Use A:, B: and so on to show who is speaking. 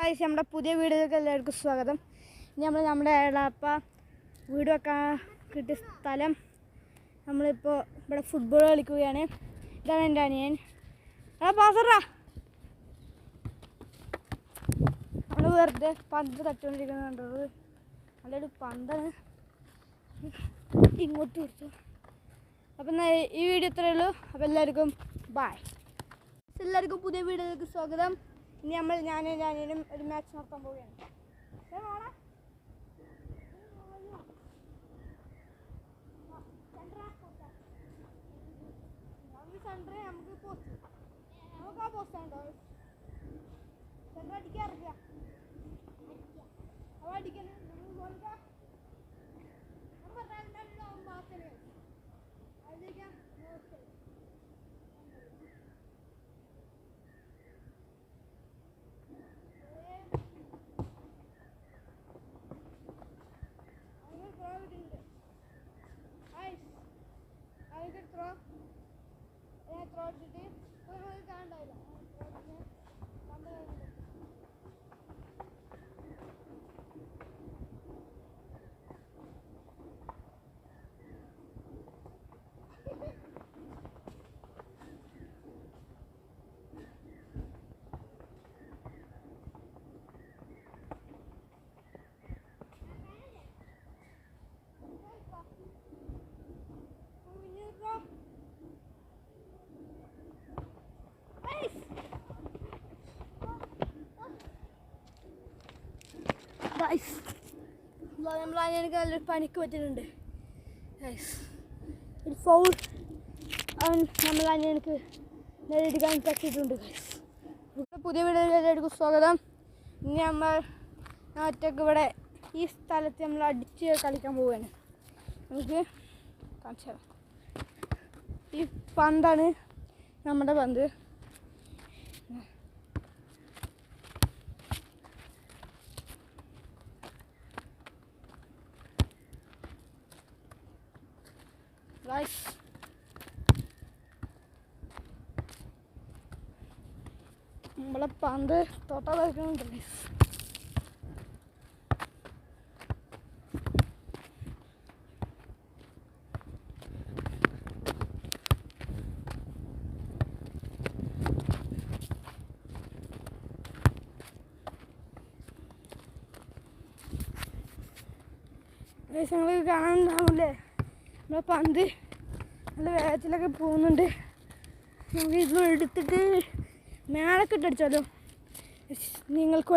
A: Guys നമ്മുടെ പുതിയ വീഡിയോയിലേക്ക് എല്ലാവർക്കും സ്വാഗതം. ഇനി നമ്മുടെ എളാപ്പ വീട് വെക്കാൻ കിട്ടിയ സ്ഥലം നമ്മളിപ്പോൾ ഇവിടെ ഫുട്ബോൾ കളിക്കുകയാണ്. ഇതാണ് എൻ്റെ അനിയൻ. പാസറാ നമ്മൾ വെറുതെ പന്ത് തട്ടുകൊണ്ടിരിക്കുന്നുണ്ടത്. നല്ലൊരു പന്താണ്, ഇങ്ങോട്ട് തിരിച്ചു. അപ്പം ഈ വീഡിയോ ഇത്രയേ ഉള്ളൂ. അപ്പോൾ എല്ലാവർക്കും ബായ്. എല്ലാവർക്കും പുതിയ വീഡിയോയിലേക്ക് സ്വാഗതം. ഇനി ഞാനും അനിയനും ഒരു മാച്ച് നടത്താൻ പോവുകയാണ്. നമുക്ക് ആ പോസ്റ്റാണോ സെൻറ്റർ അടിക്കാറില്ല, അവ അടിക്കല് അതിലേക്കാ എനിക്ക് നല്ലൊരു പണിക്ക് പറ്റിയിട്ടുണ്ട്. ഒരു ഫൗൾ എനിക്ക് നേടിയെടുക്കാൻ പറ്റിയിട്ടുണ്ട്. പുതിയ വീഡിയോയിലേക്ക് സ്വാഗതം. ഇനി ഞാൻ ഒറ്റയ്ക്ക് ഇവിടെ ഈ സ്ഥലത്ത് നമ്മൾ അടിച്ച് കളിക്കാൻ പോവുകയാണ്. നമുക്ക് കാണിച്ചു തരാം. ഈ പന്താണ് നമ്മുടെ പന്ത്. നമ്മളെ പന്ത് തൊട്ടാ കളിക്കുന്നുണ്ട്. ഞങ്ങൾ കാണാനുണ്ടാവില്ലേ, നമ്മളെ പന്ത് നല്ല വേഗത്തിലൊക്കെ പോകുന്നുണ്ട്. നമുക്ക് ഇത് എടുത്തിട്ട് മേളൊക്കെ ഇട്ടടിച്ചാലോ നിങ്ങൾക്ക്